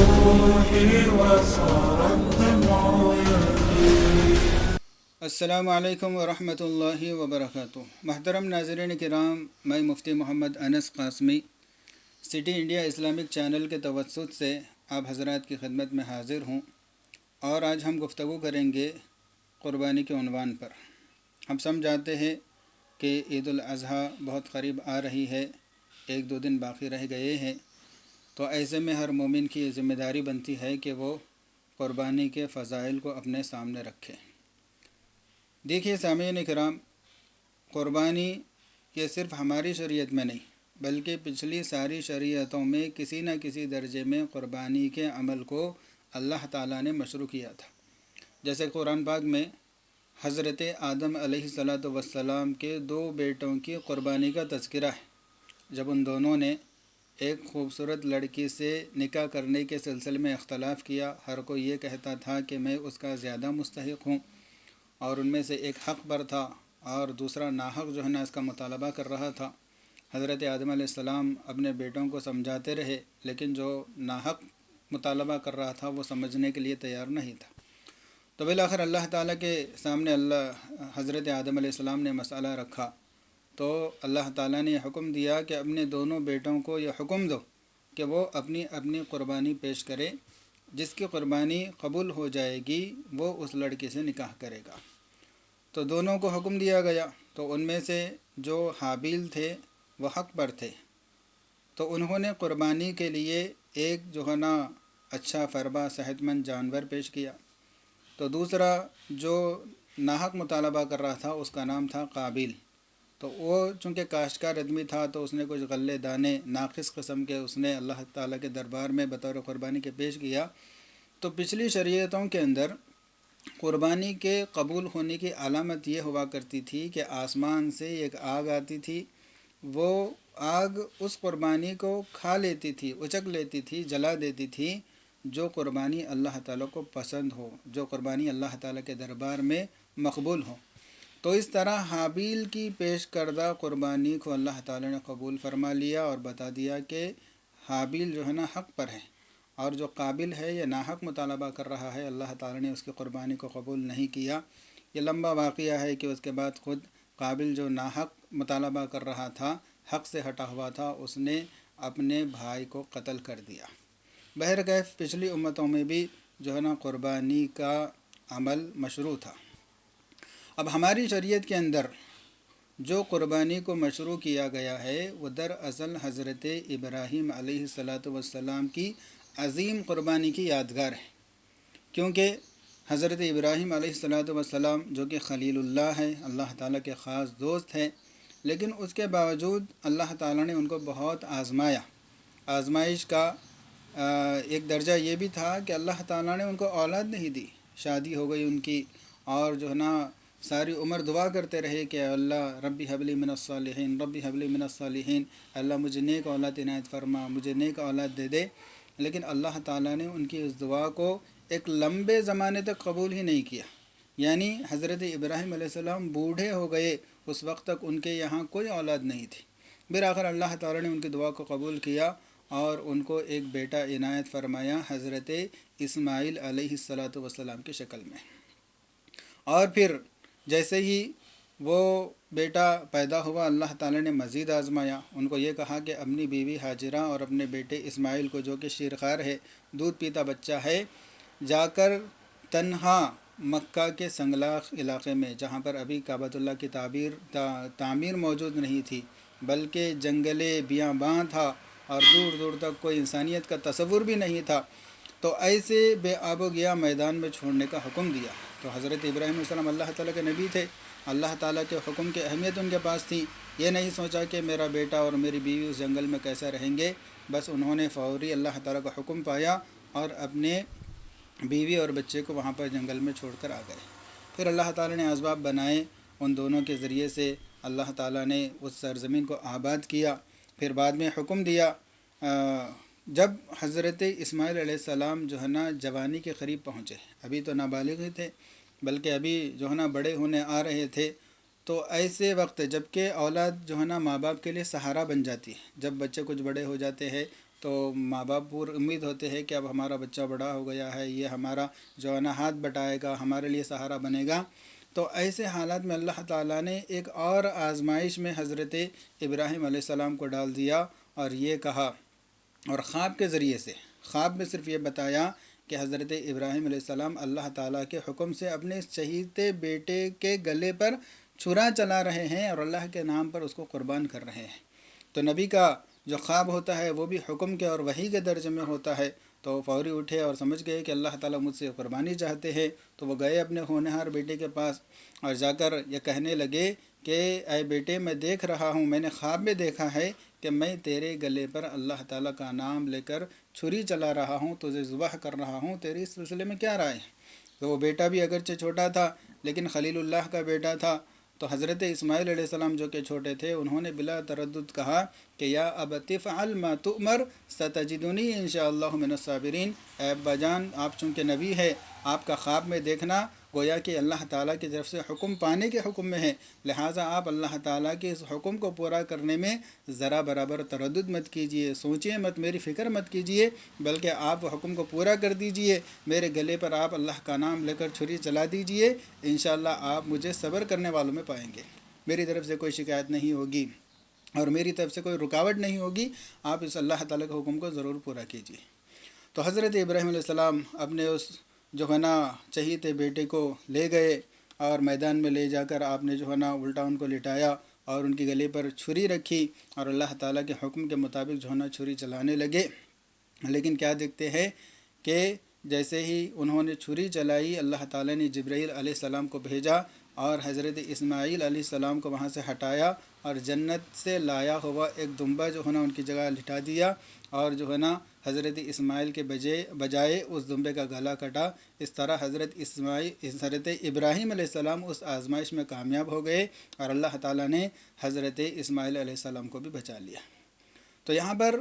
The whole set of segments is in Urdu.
روحي وصار الدمع يبكي. السلام علیکم ورحمۃ اللہ وبرکاتہ۔ محترم ناظرین کرام، میں مفتی Muhammad Anas Qasmi city India Islamic channel کے توسط سے آپ حضرات کی خدمت میں حاضر ہوں، اور آج ہم گفتگو کریں گے قربانی کے عنوان پر۔ ہم سمجھاتے ہیں کہ عید الاضحیٰ بہت قریب آ رہی ہے، 1-2 دن باقی رہ گئے ہیں، تو ایسے میں ہر مومن کی یہ ذمہ داری بنتی ہے کہ وہ قربانی کے فضائل کو اپنے سامنے رکھے۔ دیکھیے سامعین کرام، قربانی یہ صرف ہماری شریعت میں نہیں بلکہ پچھلی ساری شریعتوں میں کسی نہ کسی درجے میں قربانی کے عمل کو اللہ تعالیٰ نے مشروع کیا تھا۔ جیسے قرآن پاک میں حضرت آدم علیہ السلام کے 2 بیٹوں کی قربانی کا تذکرہ ہے۔ جب ان دونوں نے ایک خوبصورت لڑکی سے نکاح کرنے کے سلسلے میں اختلاف کیا، ہر کوئی یہ کہتا تھا کہ میں اس کا زیادہ مستحق ہوں، اور ان میں سے ایک حق پر تھا اور دوسرا ناحق جو ہے نا اس کا مطالبہ کر رہا تھا۔ حضرت آدم علیہ السلام اپنے بیٹوں کو سمجھاتے رہے، لیکن جو ناحق مطالبہ کر رہا تھا وہ سمجھنے کے لیے تیار نہیں تھا۔ تو بالآخر اللہ تعالیٰ کے سامنے حضرت آدم علیہ السلام نے مسئلہ رکھا، تو اللہ تعالیٰ نے یہ حکم دیا کہ اپنے دونوں بیٹوں کو یہ حکم دو کہ وہ اپنی اپنی قربانی پیش کرے، جس کی قربانی قبول ہو جائے گی وہ اس لڑکی سے نکاح کرے گا۔ تو دونوں کو حکم دیا گیا، تو ان میں سے جو حابیل تھے وہ حق پر تھے، تو انہوں نے قربانی کے لیے ایک جو ہے نا اچھا فربا صحت مند جانور پیش کیا۔ تو دوسرا جو ناحق مطالبہ کر رہا تھا اس کا نام تھا قابیل، تو وہ چونکہ کاشتکار آدمی تھا تو اس نے کچھ غلے دانے ناقص قسم کے اس نے اللہ تعالیٰ کے دربار میں بطور قربانی کے پیش کیا۔ تو پچھلی شریعتوں کے اندر قربانی کے قبول ہونے کی علامت یہ ہوا کرتی تھی کہ آسمان سے ایک آگ آتی تھی، وہ آگ اس قربانی کو کھا لیتی تھی، اچک لیتی تھی، جلا دیتی تھی جو قربانی اللہ تعالیٰ کو پسند ہو، جو قربانی اللہ تعالیٰ کے دربار میں مقبول ہو۔ تو اس طرح حابیل کی پیش کردہ قربانی کو اللہ تعالیٰ نے قبول فرما لیا اور بتا دیا کہ حابیل جو ہے نا حق پر ہے، اور جو قابل ہے یہ ناحق مطالبہ کر رہا ہے، اللہ تعالیٰ نے اس کی قربانی کو قبول نہیں کیا۔ یہ لمبا واقعہ ہے کہ اس کے بعد خود قابل جو ناحق مطالبہ کر رہا تھا، حق سے ہٹا ہوا تھا، اس نے اپنے بھائی کو قتل کر دیا۔ بہرکیف پچھلی امتوں میں بھی جو ہے نا قربانی کا عمل مشروع تھا۔ اب ہماری شریعت کے اندر جو قربانی کو مشروع کیا گیا ہے وہ دراصل حضرت ابراہیم علیہ السلام کی عظیم قربانی کی یادگار ہے، کیونکہ حضرت ابراہیم علیہ السلام جو کہ خلیل اللہ ہے، اللہ تعالیٰ کے خاص دوست ہیں، لیکن اس کے باوجود اللہ تعالیٰ نے ان کو بہت آزمایا۔ آزمائش کا ایک درجہ یہ بھی تھا کہ اللہ تعالیٰ نے ان کو اولاد نہیں دی، شادی ہو گئی ان کی، اور جو ہے نا ساری عمر دعا کرتے رہے کہ اللہ ربی حبلی من الصالحین، ربی حبلی من الصالحین، اللہ مجھے نیک اولاد عنایت فرما، مجھے نیک اولاد دے دے، لیکن اللہ تعالیٰ نے ان کی اس دعا کو ایک لمبے زمانے تک قبول ہی نہیں کیا۔ یعنی حضرت ابراہیم علیہ السلام بوڑھے ہو گئے، اس وقت تک ان کے یہاں کوئی اولاد نہیں تھی۔ بالآخر اللہ تعالیٰ نے ان کی دعا کو قبول کیا اور ان کو ایک بیٹا عنایت فرمایا حضرت اسماعیل علیہ السلام کی شکل میں۔ اور پھر جیسے ہی وہ بیٹا پیدا ہوا، اللہ تعالیٰ نے مزید آزمایا، ان کو یہ کہا کہ اپنی بیوی ہاجرہ اور اپنے بیٹے اسماعیل کو جو کہ شیرخوار ہے، دودھ پیتا بچہ ہے، جا کر تنہا مکہ کے سنگلاخ علاقے میں، جہاں پر ابھی کعبۃ اللہ کی تعمیر موجود نہیں تھی بلکہ جنگل بیاباں تھا اور دور دور تک کوئی انسانیت کا تصور بھی نہیں تھا، تو ایسے بے آب و گیا میدان میں چھوڑنے کا حکم دیا۔ تو حضرت ابراہیم علیہ السلام اللہ تعالیٰ کے نبی تھے، اللہ تعالیٰ کے حکم کی اہمیت ان کے پاس تھی، یہ نہیں سوچا کہ میرا بیٹا اور میری بیوی اس جنگل میں کیسا رہیں گے، بس انہوں نے فوری اللہ تعالیٰ کا حکم پایا اور اپنے بیوی اور بچے کو وہاں پر جنگل میں چھوڑ کر آ گئے۔ پھر اللہ تعالیٰ نے اسباب بنائے، ان دونوں کے ذریعے سے اللہ تعالیٰ نے اس سرزمین کو آباد کیا۔ پھر بعد میں حکم دیا، جب حضرت اسماعیل علیہ السلام جو ہے نا جوانی کے قریب پہنچے، ابھی تو نابالغ ہی تھے بلکہ ابھی جو ہے نا بڑے ہونے آ رہے تھے، تو ایسے وقت جب کہ اولاد جو ہے نا ماں باپ کے لیے سہارا بن جاتی ہے، جب بچے کچھ بڑے ہو جاتے ہیں تو ماں باپ پور امید ہوتے ہیں کہ اب ہمارا بچہ بڑا ہو گیا ہے، یہ ہمارا جو ہے نا ہاتھ بٹائے گا، ہمارے لیے سہارا بنے گا۔ تو ایسے حالات میں اللہ تعالیٰ نے ایک اور آزمائش میں حضرت ابراہیم علیہ السلام کو ڈال دیا اور یہ کہا، اور خواب کے ذریعے سے، خواب میں صرف یہ بتایا کہ حضرت ابراہیم علیہ السلام اللہ تعالیٰ کے حکم سے اپنے اس چہیتے بیٹے کے گلے پر چھرا چلا رہے ہیں اور اللہ کے نام پر اس کو قربان کر رہے ہیں۔ تو نبی کا جو خواب ہوتا ہے وہ بھی حکم کے اور وحی کے درجے میں ہوتا ہے، تو فوری اٹھے اور سمجھ گئے کہ اللہ تعالیٰ مجھ سے قربانی چاہتے ہیں، تو وہ گئے اپنے ہونہار بیٹے کے پاس اور جا کر یہ کہنے لگے کہ اے بیٹے، میں دیکھ رہا ہوں، میں نے خواب میں دیکھا ہے کہ میں تیرے گلے پر اللہ تعالیٰ کا نام لے کر چھری چلا رہا ہوں، تجھے ذبح کر رہا ہوں، تیری اس سلسلے میں کیا رائے ہے؟ تو وہ بیٹا بھی اگرچہ چھوٹا تھا لیکن خلیل اللہ کا بیٹا تھا، تو حضرت اسماعیل علیہ السلام جو کہ چھوٹے تھے، انہوں نے بلا تردد کہا کہ یا ابت افعل ما تؤمر ستجدنی انشاءاللہ من الصابرین، اے ابا جان، آپ چونکہ نبی ہے، آپ کا خواب میں دیکھنا گویا کہ اللہ تعالیٰ کی طرف سے حکم پانے کے حکم میں ہے، لہٰذا آپ اللہ تعالیٰ کے اس حکم کو پورا کرنے میں ذرا برابر تردد مت کیجئے، سوچئے مت، میری فکر مت کیجئے، بلکہ آپ حکم کو پورا کر دیجئے، میرے گلے پر آپ اللہ کا نام لے کر چھری چلا دیجئے، انشاءاللہ آپ مجھے صبر کرنے والوں میں پائیں گے، میری طرف سے کوئی شکایت نہیں ہوگی اور میری طرف سے کوئی رکاوٹ نہیں ہوگی، آپ اس اللہ تعالیٰ کے حکم کو ضرور پورا کیجئے۔ تو حضرت ابراہیم علیہ السلام اپنے اس جو ہے نا چہیتے بیٹے کو لے گئے اور میدان میں لے جا کر آپ نے جو ہے نا الٹا ان کو لٹایا اور ان کی گلے پر چھری رکھی اور اللہ تعالیٰ کے حکم کے مطابق جو ہے نا چھری چلانے لگے۔ لیکن کیا دیکھتے ہیں کہ جیسے ہی انہوں نے چھری چلائی، اللہ تعالیٰ نے جبرائیل علیہ السلام کو بھیجا اور حضرت اسماعیل علیہ السلام کو وہاں سے ہٹایا اور جنت سے لایا ہوا ایک دمبا جو ہے نا ان کی جگہ لٹا دیا اور جو ہے نا حضرت اسماعیل کے بجائے اس دمبے کا گلا کٹا۔ اس طرح حضرت ابراہیم علیہ السلام اس آزمائش میں کامیاب ہو گئے اور اللہ تعالیٰ نے حضرت اسماعیل علیہ السلام کو بھی بچا لیا۔ تو یہاں پر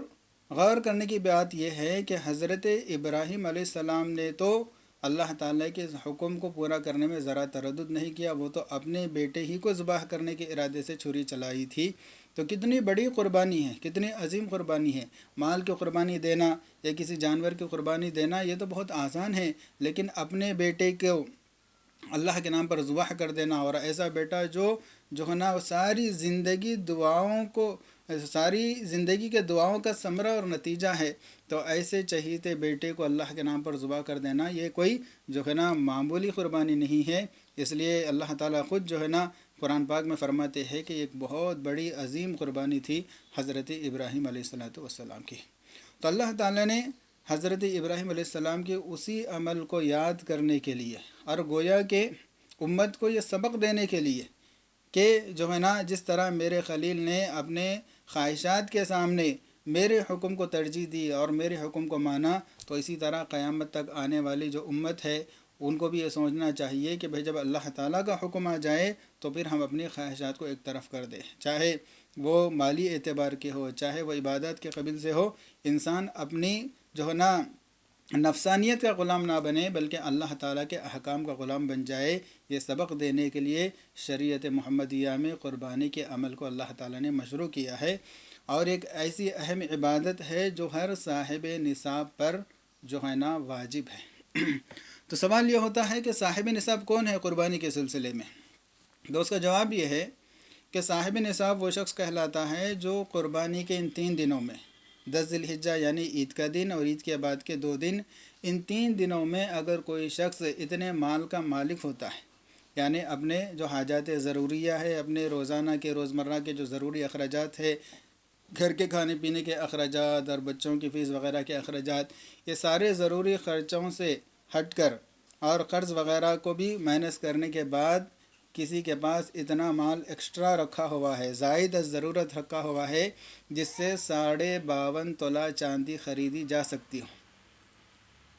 غور کرنے کی بات یہ ہے کہ حضرت ابراہیم علیہ السلام نے تو اللہ تعالیٰ کے حکم کو پورا کرنے میں ذرا تردد نہیں کیا، وہ تو اپنے بیٹے ہی کو ذبح کرنے کے ارادے سے چھری چلائی تھی۔ تو کتنی بڑی قربانی ہے، کتنی عظیم قربانی ہے، مال کی قربانی دینا یا کسی جانور کی قربانی دینا یہ تو بہت آسان ہے، لیکن اپنے بیٹے کو اللہ کے نام پر ذبح کر دینا، اور ایسا بیٹا جو ہے نا ساری زندگی کے دعاؤں کا ثمرہ اور نتیجہ ہے، تو ایسے چہیتے بیٹے کو اللہ کے نام پر ذبح کر دینا یہ کوئی جو ہے نا معمولی قربانی نہیں ہے۔ اس لیے اللہ تعالیٰ خود جو ہے نا قرآن پاک میں فرماتے ہیں کہ ایک بہت بڑی عظیم قربانی تھی حضرت ابراہیم علیہ السلام کی۔ تو اللہ تعالیٰ نے حضرت ابراہیم علیہ السلام کے اسی عمل کو یاد کرنے کے لیے اور گویا کہ امت کو یہ سبق دینے کے لیے کہ جو ہے نا جس طرح میرے خلیل نے اپنے خواہشات کے سامنے میرے حکم کو ترجیح دی اور میرے حکم کو مانا، تو اسی طرح قیامت تک آنے والی جو امت ہے ان کو بھی یہ سوچنا چاہیے کہ بھئی جب اللہ تعالیٰ کا حکم آ جائے تو پھر ہم اپنی خواہشات کو ایک طرف کر دیں، چاہے وہ مالی اعتبار کے ہو، چاہے وہ عبادت کے قبیل سے ہو، انسان اپنی جو ہے نا نفسانیت کا غلام نہ بنے بلکہ اللہ تعالیٰ کے احکام کا غلام بن جائے۔ یہ سبق دینے کے لیے شریعت محمدیہ میں قربانی کے عمل کو اللہ تعالیٰ نے مشروع کیا ہے، اور ایک ایسی اہم عبادت ہے جو ہر صاحب نصاب پر جو ہے نا واجب ہے۔ تو سوال یہ ہوتا ہے کہ صاحب نصاب کون ہے قربانی کے سلسلے میں؟ تو اس کا جواب یہ ہے کہ صاحب نصاب وہ شخص کہلاتا ہے جو قربانی کے ان 3 دنوں میں 10 ذی الحجہ یعنی عید کا دن اور عید کے بعد کے 2 دن، ان 3 دنوں میں اگر کوئی شخص اتنے مال کا مالک ہوتا ہے، یعنی اپنے جو حاجات ضروریہ ہے، اپنے روزانہ کے روزمرہ کے جو ضروری اخراجات ہے، گھر کے کھانے پینے کے اخراجات اور بچوں کی فیس وغیرہ کے اخراجات، یہ سارے ضروری خرچوں سے ہٹ کر اور قرض وغیرہ کو بھی مائنس کرنے کے بعد کسی کے پاس اتنا مال ایکسٹرا رکھا ہوا ہے، زائد از ضرورت رکھا ہوا ہے، جس سے 52.5 تولہ چاندی خریدی جا سکتی ہو،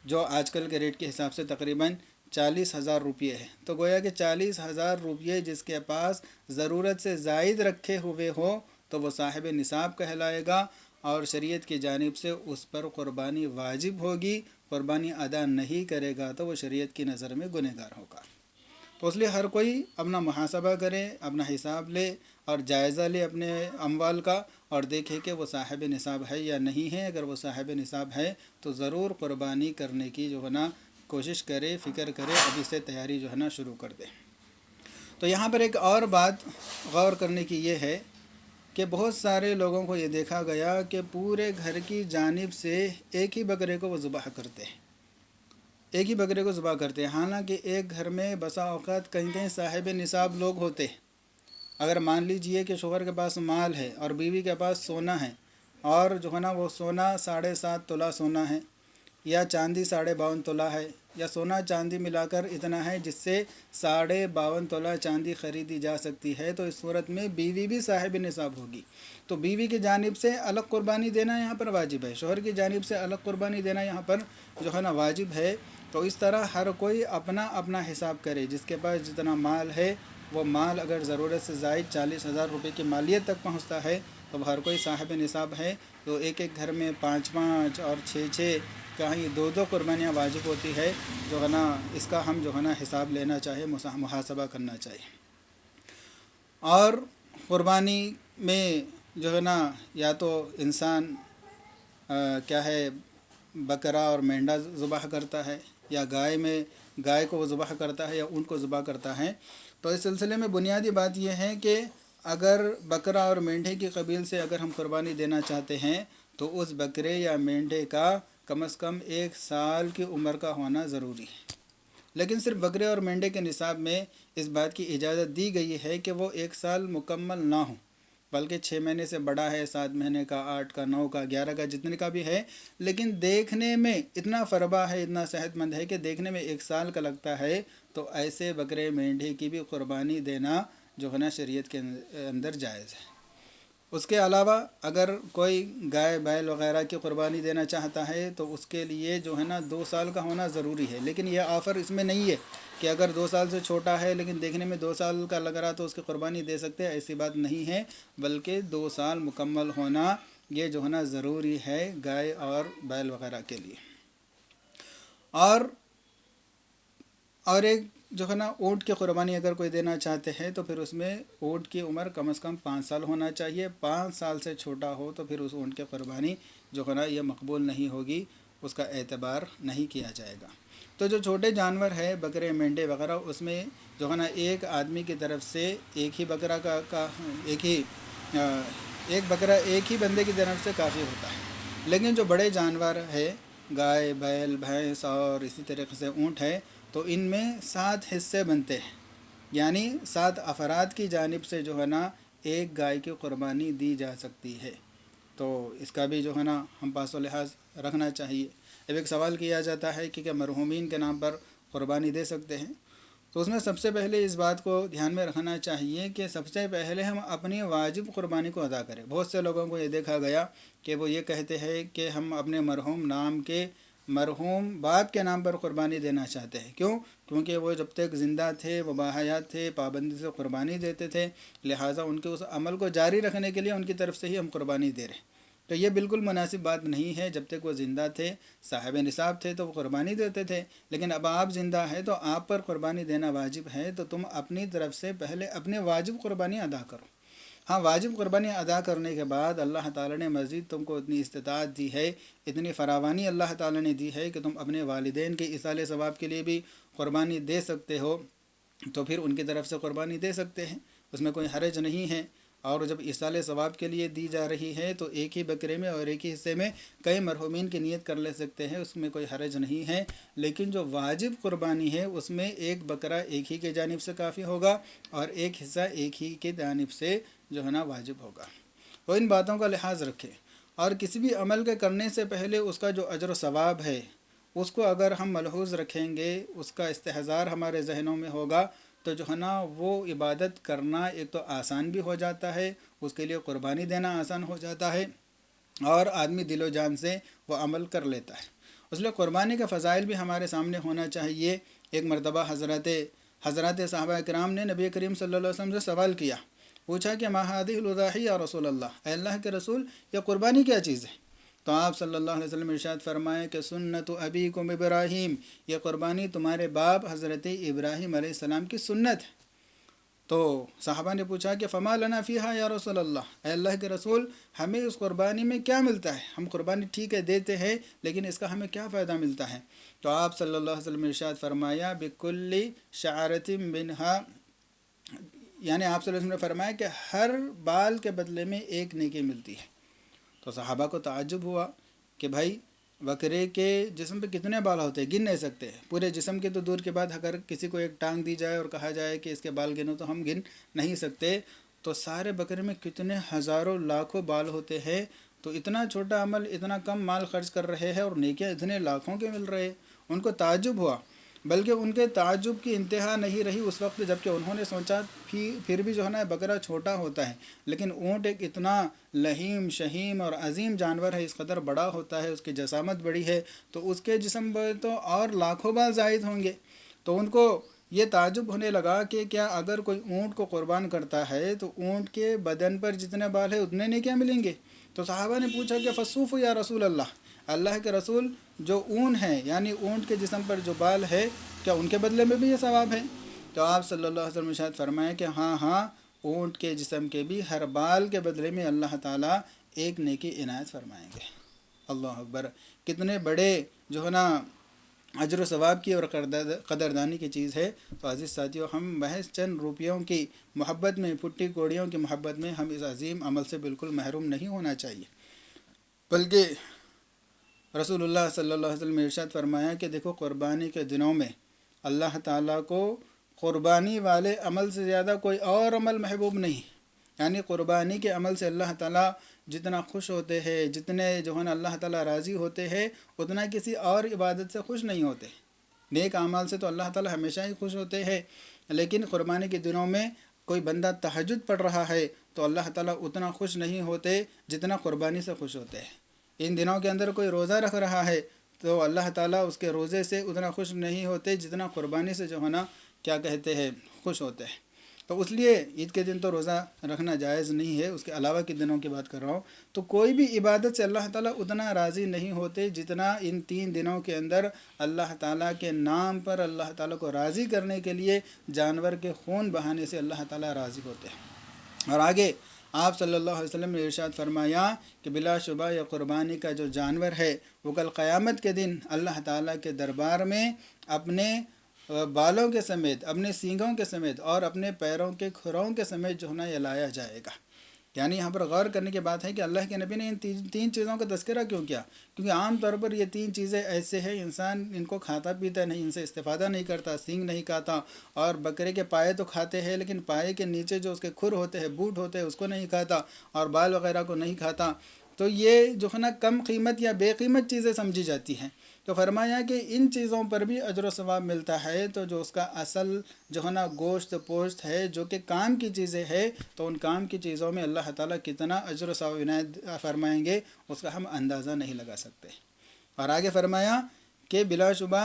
جو آج کل کے ریٹ کے حساب سے تقریباً 40,000 روپیے ہے۔ تو گویا کہ 40,000 روپیے جس کے پاس ضرورت سے زائد رکھے ہوئے ہو تو وہ صاحب نصاب کہلائے گا، اور شریعت کی جانب سے اس پر قربانی واجب ہوگی۔ قربانی ادا نہیں کرے گا تو وہ شریعت کی نظر میں گنہگار ہوگا۔ تو اس لیے ہر کوئی اپنا محاسبہ کرے، اپنا حساب لے اور جائزہ لے اپنے اموال کا، اور دیکھے کہ وہ صاحب نصاب ہے یا نہیں ہے۔ اگر وہ صاحب نصاب ہے تو ضرور قربانی کرنے کی جو ہے نا کوشش کرے، فکر کرے، ابھی سے تیاری جو ہے نا شروع کر دے۔ تو یہاں پر ایک اور بات غور کرنے کی یہ ہے کہ بہت سارے لوگوں کو یہ دیکھا گیا کہ پورے گھر کی جانب سے ایک ہی بکرے کو وہ ذبح کرتے ہیں، ایک ہی بکرے کو ذبح کرتے ہیں، حالانکہ ایک گھر میں بسا اوقات کہیں کہیں صاحب نصاب لوگ ہوتے ہیں۔ اگر مان لیجئے کہ شوہر کے پاس مال ہے اور بیوی کے پاس سونا ہے، اور جو ہے نا وہ سونا 7.5 تولہ سونا ہے، یا چاندی 52.5 تولہ ہے، یا سونا چاندی ملا کر اتنا ہے جس سے 52.5 تولہ چاندی خریدی جا سکتی ہے، تو اس صورت میں بیوی بھی صاحب نصاب ہوگی۔ تو بیوی کی جانب سے الگ قربانی دینا یہاں پر واجب ہے، شوہر کی جانب سے الگ قربانی دینا یہاں پر جو ہے نا واجب ہے۔ تو اس طرح ہر کوئی اپنا اپنا حساب کرے، جس کے پاس جتنا مال ہے وہ مال اگر ضرورت سے زائد 40,000 روپے کی مالیت تک پہنچتا ہے تو ہر کوئی صاحب نصاب ہے۔ تو ایک ایک گھر میں 5 اور 6 کہیں 2 قربانیاں واجب ہوتی ہے، جو ہے نا اس کا ہم جو ہے نا حساب لینا چاہیے، محاسبہ کرنا چاہیے۔ اور قربانی میں جو ہے نا یا تو انسان کیا ہے بکرا اور مینڈا ذبح کرتا ہے، یا گائے کو وہ ذبح کرتا ہے، یا اونٹ کو ذبح کرتا ہے۔ تو اس سلسلے میں بنیادی بات یہ ہے کہ اگر بکرا اور مینڈھے کی قبیل سے اگر ہم قربانی دینا چاہتے ہیں تو اس بکرے یا مینڈھے کا کم از کم 1 سال کی عمر کا ہونا ضروری ہے۔ لیکن صرف بکرے اور مینڈھے کے نصاب میں اس بات کی اجازت دی گئی ہے کہ وہ 1 سال مکمل نہ ہوں، بلکہ 6 مہینے سے بڑا ہے، 7 مہینے کا، 8 کا، 9 کا، 11 کا، جتنے کا بھی ہے، لیکن دیکھنے میں اتنا فربا ہے، اتنا صحت مند ہے کہ دیکھنے میں 1 سال کا لگتا ہے، تو ایسے بکرے مینڈھے کی بھی قربانی دینا جو ہے نا شریعت کے اندر جائز ہے۔ اس کے علاوہ اگر کوئی گائے بیل وغیرہ کی قربانی دینا چاہتا ہے تو اس کے لیے جو ہے نا 2 سال کا ہونا ضروری ہے، لیکن یہ آفر اس میں نہیں ہے کہ اگر 2 سال سے چھوٹا ہے لیکن دیکھنے میں 2 سال کا لگ رہا تو اس کی قربانی دے سکتے ہیں، ایسی بات نہیں ہے، بلکہ 2 سال مکمل ہونا یہ جو ہے نا ضروری ہے گائے اور بیل وغیرہ کے لیے۔ اور ایک جو ہے نا اونٹ کی قربانی اگر کوئی دینا چاہتے ہیں تو پھر اس میں اونٹ کی عمر کم از کم 5 سال ہونا چاہیے، 5 سال سے چھوٹا ہو تو پھر اس اونٹ کی قربانی جو ہے نا یہ مقبول نہیں ہوگی، اس کا اعتبار نہیں کیا جائے گا۔ تو جو چھوٹے جانور ہے بکرے مینڈے وغیرہ، اس میں جو ہے نا ایک آدمی کی طرف سے ایک ہی بکرا ایک ہی بندے کی طرف سے کافی ہوتا ہے، لیکن جو بڑے جانور ہے گائے بیل بھینس اور اسی طریقے سے اونٹ ہے تو ان میں 7 حصے بنتے ہیں، یعنی 7 افراد کی جانب سے جو ہے نا ایک گائے کی قربانی دی جا سکتی ہے۔ تو اس کا بھی جو ہے نا ہم پاس و لحاظ رکھنا چاہیے۔ اب ایک سوال کیا جاتا ہے کہ کیا مرحومین کے نام پر قربانی دے سکتے ہیں؟ تو اس میں سب سے پہلے اس بات کو دھیان میں رکھنا چاہیے کہ سب سے پہلے ہم اپنی واجب قربانی کو ادا کریں۔ بہت سے لوگوں کو یہ دیکھا گیا کہ وہ یہ کہتے ہیں کہ ہم اپنے مرحوم باپ کے نام پر قربانی دینا چاہتے ہیں۔ کیونکہ وہ جب تک زندہ تھے وہ باحیات تھے، پابندی سے قربانی دیتے تھے، لہٰذا ان کے اس عمل کو جاری رکھنے کے لیے ان کی طرف سے ہی ہم قربانی دے رہے ہیں۔ تو یہ بالکل مناسب بات نہیں ہے۔ جب تک وہ زندہ تھے، صاحب نصاب تھے تو وہ قربانی دیتے تھے، لیکن اب آپ زندہ ہیں تو آپ پر قربانی دینا واجب ہے، تو تم اپنی طرف سے پہلے اپنے واجب قربانی ادا کرو۔ ہاں، واجب قربانی ادا کرنے کے بعد اللہ تعالیٰ نے مزید تم کو اتنی استطاعت دی ہے، اتنی فراوانی اللہ تعالیٰ نے دی ہے کہ تم اپنے والدین کے ایصال ثواب کے لیے بھی قربانی دے سکتے ہو، تو پھر ان کی طرف سے قربانی دے سکتے ہیں، اس میں کوئی حرج نہیں ہے۔ اور جب ایصال ثواب کے لیے دی جا رہی ہے تو ایک ہی بکرے میں اور ایک ہی حصے میں کئی مرحومین کی نیت کر لے سکتے ہیں، اس میں کوئی حرج نہیں ہے۔ لیکن جو واجب قربانی ہے اس میں ایک بکرا ایک ہی کی جانب سے کافی ہوگا اور ایک حصہ ایک ہی کی جانب سے جو ہے نا واجب ہوگا۔ تو ان باتوں کا لحاظ رکھیں، اور کسی بھی عمل کے کرنے سے پہلے اس کا جو اجر و ثواب ہے اس کو اگر ہم ملحوظ رکھیں گے، اس کا استحضار ہمارے ذہنوں میں ہوگا، تو جو ہے نا وہ عبادت کرنا ایک تو آسان بھی ہو جاتا ہے، اس کے لیے قربانی دینا آسان ہو جاتا ہے، اور آدمی دل و جان سے وہ عمل کر لیتا ہے۔ اس لیے قربانی کا فضائل بھی ہمارے سامنے ہونا چاہیے۔ ایک مرتبہ حضرات صحابہ کرام نے نبی کریم صلی اللہ علیہ وسلم سے سوال کیا، پوچھا کہ ما هذه الاضاحی یا رسول اللہ، اے اللہ کے رسول یہ قربانی کیا چیز ہے؟ تو آپ صلی اللہ علیہ وسلم ارشاد فرمائے کہ سنت ابیکم ابراہیم، یہ قربانی تمہارے باپ حضرت ابراہیم علیہ السلام کی سنت ہے۔ تو صحابہ نے پوچھا کہ فما لنا فیہا یا رسول اللہ، اے اللہ کے رسول ہمیں اس قربانی میں کیا ملتا ہے؟ ہم قربانی ٹھیک ہے دیتے ہیں، لیکن اس کا ہمیں کیا فائدہ ملتا ہے؟ تو آپ صلی اللہ علیہ وسلم نے ارشاد فرمایا بکل شعرۃ منہا، یعنی آپ صلی اللہ علیہ وسلم نے فرمایا کہ ہر بال کے بدلے میں ایک نیکی ملتی ہے۔ تو صحابہ کو تعجب ہوا کہ بھائی بکرے کے جسم پہ کتنے بال ہوتے ہیں، گن نہیں سکتے، پورے جسم کے تو دور کے بعد اگر کسی کو ایک ٹانگ دی جائے اور کہا جائے کہ اس کے بال گنو تو ہم گن نہیں سکتے، تو سارے بکرے میں کتنے ہزاروں لاکھوں بال ہوتے ہیں، تو اتنا چھوٹا عمل اتنا کم مال خرچ کر رہے ہیں اور نیکیاں اتنے لاکھوں کے مل رہے ہیں۔ ان کو تعجب ہوا، بلکہ ان کے تعجب کی انتہا نہیں رہی اس وقت جب کہ انہوں نے سوچا پھر بھی جو ہے نا بکرا چھوٹا ہوتا ہے، لیکن اونٹ ایک اتنا لہیم شہیم اور عظیم جانور ہے، اس قدر بڑا ہوتا ہے، اس کی جسامت بڑی ہے، تو اس کے جسم پر تو اور لاکھوں بال زائد ہوں گے۔ تو ان کو یہ تعجب ہونے لگا کہ کیا اگر کوئی اونٹ کو قربان کرتا ہے تو اونٹ کے بدن پر جتنے بال ہیں اتنے نیکیاں ملیں گے؟ تو صحابہ نے پوچھا کہ فصوف یا رسول اللہ، اللہ کے رسول جو اون ہے یعنی اونٹ کے جسم پر جو بال ہے کیا ان کے بدلے میں بھی یہ ثواب ہے؟ تو آپ صلی اللہ علیہ وسلم نے ارشاد فرمایا کہ ہاں اونٹ کے جسم کے بھی ہر بال کے بدلے میں اللہ تعالیٰ ایک نیکی عنایت فرمائیں گے۔ اللہ اکبر، کتنے بڑے جو ہے نا اجر و ثواب کی اور قدردانی کی چیز ہے۔ تو عزیز ساتھیوں، ہم محض چند روپیوں کی محبت میں، پھٹی کوڑیوں کی محبت میں ہم اس عظیم عمل سے بالکل محروم نہیں ہونا چاہیے، بلکہ رسول اللہ صلی اللہ علیہ وسلم نے ارشاد فرمایا کہ دیکھو قربانی کے دنوں میں اللہ تعالیٰ کو قربانی والے عمل سے زیادہ کوئی اور عمل محبوب نہیں، یعنی قربانی کے عمل سے اللہ تعالیٰ جتنا خوش ہوتے ہیں، جتنے جو ہے نا اللہ تعالیٰ راضی ہوتے ہیں، اتنا کسی اور عبادت سے خوش نہیں ہوتے۔ نیک اعمال سے تو اللہ تعالیٰ ہمیشہ ہی خوش ہوتے ہیں، لیکن قربانی کے دنوں میں کوئی بندہ تہجد پڑھ رہا ہے تو اللہ تعالیٰ اتنا خوش نہیں ہوتے جتنا قربانی سے خوش ہوتے ہیں۔ ان دنوں کے اندر کوئی روزہ رکھ رہا ہے تو اللہ تعالیٰ اس کے روزے سے اتنا خوش نہیں ہوتے جتنا قربانی سے جو ہے نا کیا کہتے ہیں خوش ہوتے ہیں۔ تو اس لیے عید کے دن تو روزہ رکھنا جائز نہیں ہے، اس کے علاوہ کے دنوں کی بات کر رہا ہوں۔ تو کوئی بھی عبادت سے اللہ تعالیٰ اتنا راضی نہیں ہوتے جتنا ان 3 دنوں کے اندر اللہ تعالیٰ کے نام پر اللہ تعالیٰ کو راضی کرنے کے لیے جانور کے خون بہانے سے اللہ تعالیٰ راضی ہوتے ہیں۔ اور آگے آپ صلی اللہ علیہ وسلم نے ارشاد فرمایا کہ بلا شبہ یہ قربانی کا جو جانور ہے وہ کل قیامت کے دن اللہ تعالیٰ کے دربار میں اپنے بالوں کے سمیت، اپنے سینگوں کے سمیت اور اپنے پیروں کے کھروں کے سمیت جو ہے نا یہ لایا جائے گا۔ یعنی یہاں پر غور کرنے کی بات ہے کہ اللہ کے نبی نے ان 3 چیزوں کا تذکرہ کیوں کیا؟ کیونکہ عام طور پر یہ 3 چیزیں ایسے ہیں انسان ان کو کھاتا پیتا نہیں، ان سے استفادہ نہیں کرتا، سینگ نہیں کھاتا، اور بکرے کے پائے تو کھاتے ہیں لیکن پائے کے نیچے جو اس کے کھر ہوتے ہیں، بوٹ ہوتے ہیں، اس کو نہیں کھاتا، اور بال وغیرہ کو نہیں کھاتا۔ تو یہ جو ہے نا کم قیمت یا بے قیمت چیزیں سمجھی جاتی ہیں۔ تو فرمایا کہ ان چیزوں پر بھی اجر و ثواب ملتا ہے، تو جو اس کا اصل جو ہے نا گوشت پوشت ہے جو کہ کام کی چیزیں ہے، تو ان کام کی چیزوں میں اللہ تعالیٰ کتنا اجر و ثواب عنایت فرمائیں گے اس کا ہم اندازہ نہیں لگا سکتے۔ اور آگے فرمایا کہ بلا شبہ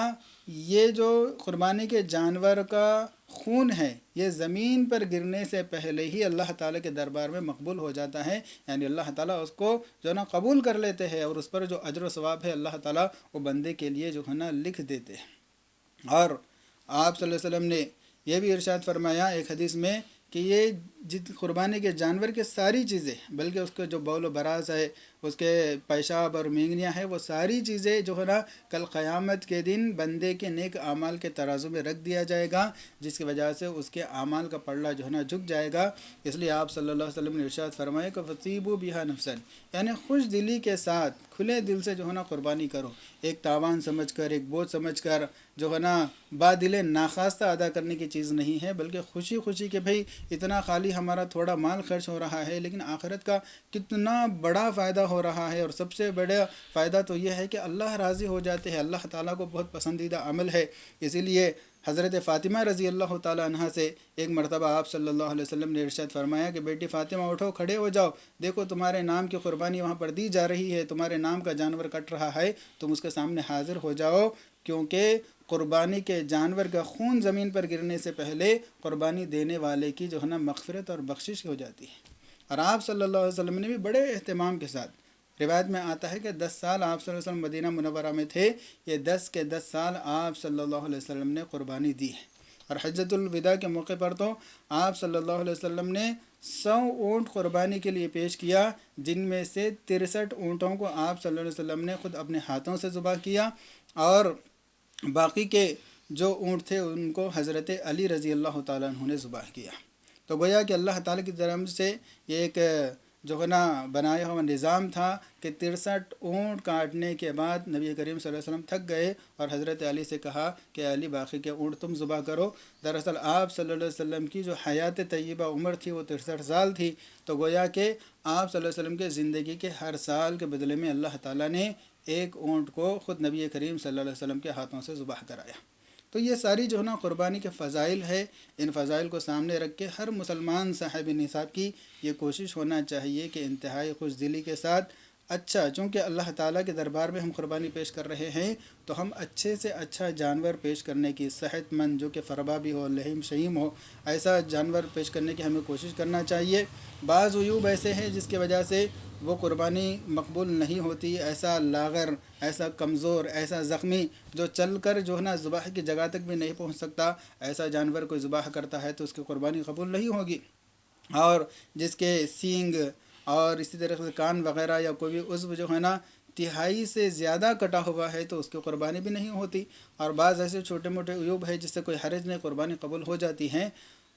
یہ جو قربانی کے جانور کا خون ہے یہ زمین پر گرنے سے پہلے ہی اللہ تعالیٰ کے دربار میں مقبول ہو جاتا ہے، یعنی اللہ تعالیٰ اس کو جو ہے نا قبول کر لیتے ہیں، اور اس پر جو اجر و ثواب ہے اللہ تعالیٰ وہ بندے کے لیے جو ہے نا لکھ دیتے ہیں۔ اور آپ صلی اللہ علیہ وسلم نے یہ بھی ارشاد فرمایا ایک حدیث میں کہ یہ قربانی کے جانور کے ساری چیزیں، بلکہ اس کے جو بول و براز ہے، اس کے پیشاب اور مینگنیاں ہیں، وہ ساری چیزیں جو ہے نا کل قیامت کے دن بندے کے نیک اعمال کے ترازو میں رکھ دیا جائے گا، جس کی وجہ سے اس کے اعمال کا پلڑا جو ہے نا جھک جائے گا۔ اس لیے آپ صلی اللہ علیہ وسلم نے ارشاد فرمایا کہ فطیبوا بہا نفسن، یعنی خوش دلی کے ساتھ کھلے دل سے جو ہے نا قربانی کرو، ایک تاوان سمجھ کر، ایک بوجھ سمجھ کر جو ہے نا بادل ناخواستہ ادا کرنے کی چیز نہیں ہے، بلکہ خوشی خوشی کہ بھئی اتنا خالی ہمارا تھوڑا مال خرچ ہو رہا ہے لیکن آخرت کا کتنا بڑا فائدہ ہو رہا ہے، اور سب سے بڑا فائدہ تو یہ ہے کہ اللہ راضی ہو جاتے ہیں، اللہ تعالیٰ کو بہت پسندیدہ عمل ہے۔ اسی لیے حضرت فاطمہ رضی اللہ تعالیٰ عنہ سے ایک مرتبہ آپ صلی اللہ علیہ وسلم نے ارشاد فرمایا کہ بیٹی فاطمہ اٹھو، کھڑے ہو جاؤ، دیکھو تمہارے نام کی قربانی وہاں پر دی جا رہی ہے، تمہارے نام کا جانور کٹ رہا ہے، تم اس کے سامنے حاضر ہو جاؤ، کیونکہ قربانی کے جانور کا خون زمین پر گرنے سے پہلے قربانی دینے والے کی جو ہے نا مغفرت اور بخشش ہو جاتی ہے۔ اور آپ صلی اللہ علیہ وسلم نے بھی بڑے اہتمام کے ساتھ، روایت میں آتا ہے کہ 10 سال آپ صلی اللہ علیہ وسلم مدینہ منورہ میں تھے، یہ 10 کے 10 سال آپ صلی اللہ علیہ وسلم نے قربانی دی ہے۔ اور حجۃ الوداع کے موقع پر تو آپ صلی اللہ علیہ وسلم نے 100 اونٹ قربانی کے لیے پیش کیا، جن میں سے 63 اونٹوں کو آپ صلی اللہ علیہ وسلم نے خود اپنے ہاتھوں سے ذبح کیا، اور باقی کے جو اونٹ تھے ان کو حضرت علی رضی اللہ تعالیٰ عنہ نے ذبح کیا۔ تو گویا کہ اللہ تعالیٰ کی طرف سے یہ ایک جو ہے نا بنایا ہوا نظام تھا کہ 63 اونٹ کاٹنے کے بعد نبی کریم صلی اللہ علیہ وسلم تھک گئے اور حضرت علی سے کہا کہ علی باقی کے اونٹ تم ذبح کرو۔ دراصل آپ صلی اللہ علیہ وسلم کی جو حیات طیبہ عمر تھی وہ 63 سال تھی، تو گویا کہ آپ صلی اللہ علیہ وسلم کے زندگی کے ہر سال کے بدلے میں اللہ تعالیٰ نے ایک اونٹ کو خود نبی کریم صلی اللہ علیہ وسلم کے ہاتھوں سے ذبح کرایا۔ تو یہ ساری جو ہے نا قربانی کے فضائل ہے، ان فضائل کو سامنے رکھ کے ہر مسلمان صاحب نصاب کی یہ کوشش ہونا چاہیے کہ انتہائی خوش دلی کے ساتھ اچھا، چونکہ اللہ تعالیٰ کے دربار میں ہم قربانی پیش کر رہے ہیں تو ہم اچھے سے اچھا جانور پیش کرنے کی، صحت مند جو کہ فربا بھی ہو، لحیم شہیم ہو، ایسا جانور پیش کرنے کی ہمیں کوشش کرنا چاہیے۔ بعض عیوب ایسے ہیں جس کی وجہ سے وہ قربانی مقبول نہیں ہوتی، ایسا لاغر، ایسا کمزور، ایسا زخمی جو چل کر جو ہے نا ذبح کی جگہ تک بھی نہیں پہنچ سکتا، ایسا جانور کوئی ذبح کرتا ہے تو اس کی قربانی قبول نہیں ہوگی۔ اور جس کے سینگ اور اسی طرح سے کان وغیرہ یا کوئی بھی عضو جو ہے نا تہائی سے زیادہ کٹا ہوا ہے تو اس کی قربانی بھی نہیں ہوتی۔ اور بعض ایسے چھوٹے موٹے عیوب ہے جس سے کوئی حرج نہیں، قربانی قبول ہو جاتی ہیں۔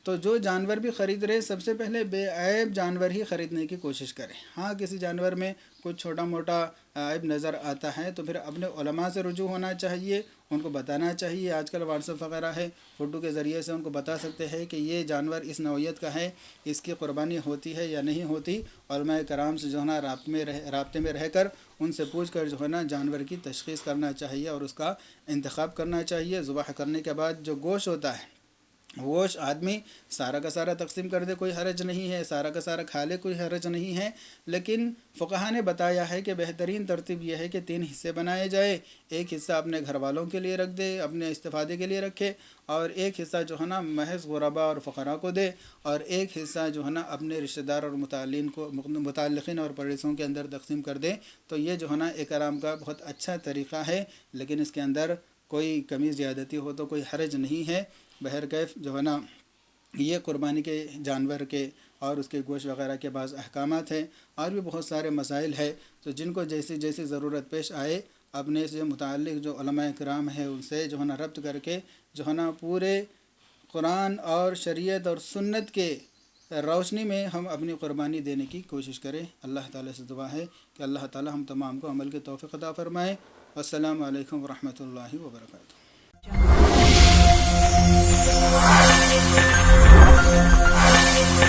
تو جو جانور بھی خرید رہے سب سے پہلے بے عیب جانور ہی خریدنے کی کوشش کریں۔ ہاں کسی جانور میں کچھ چھوٹا موٹا عیب نظر آتا ہے تو پھر اپنے علماء سے رجوع ہونا چاہیے، ان کو بتانا چاہیے۔ آج کل واٹس ایپ وغیرہ ہے، فوٹو کے ذریعے سے ان کو بتا سکتے ہیں کہ یہ جانور اس نوعیت کا ہے، اس کی قربانی ہوتی ہے یا نہیں ہوتی۔ علماء کرام سے جو ہے نا رابطے میں رہ کر ان سے پوچھ کر جو ہے نا جانور کی تشخیص کرنا چاہیے اور اس کا انتخاب کرنا چاہیے۔ ذبح کرنے کے بعد جو گوشت ہوتا ہے، گوشت آدمی سارا کا سارا تقسیم کر دے کوئی حرج نہیں ہے، سارا کا سارا کھا لے کوئی حرج نہیں ہے، لیکن فقہا نے بتایا ہے کہ بہترین ترتیب یہ ہے کہ 3 حصے بنائے جائے۔ ایک حصہ اپنے گھر والوں کے لیے رکھ دے، اپنے استفادے کے لیے رکھے، اور ایک حصہ جو ہے نا محض غربا اور فقراء کو دے، اور ایک حصہ جو ہے نا اپنے رشتہ دار اور متعلقین اور پڑوسیوں کے اندر تقسیم کر دے۔ تو یہ جو ہے نا اکرام کا بہت اچھا طریقہ ہے، لیکن اس کے اندر کوئی کمی زیادتی ہو تو کوئی حرج نہیں ہے۔ بہرکیف جو ہے نا یہ قربانی کے جانور کے اور اس کے گوشت وغیرہ کے بعض احکامات ہیں، اور بھی بہت سارے مسائل ہیں، تو جن کو جیسی جیسی ضرورت پیش آئے اپنے سے متعلق جو علماء کرام ہیں ان سے جو ہے نا ربط کر کے جو ہے نا پورے قرآن اور شریعت اور سنت کے روشنی میں ہم اپنی قربانی دینے کی کوشش کریں۔ اللہ تعالیٰ سے دعا ہے کہ اللہ تعالیٰ ہم تمام کو عمل کی توفیق عطا فرمائے۔ السلام علیکم ورحمۃ اللہ وبرکاتہ۔ Thank you.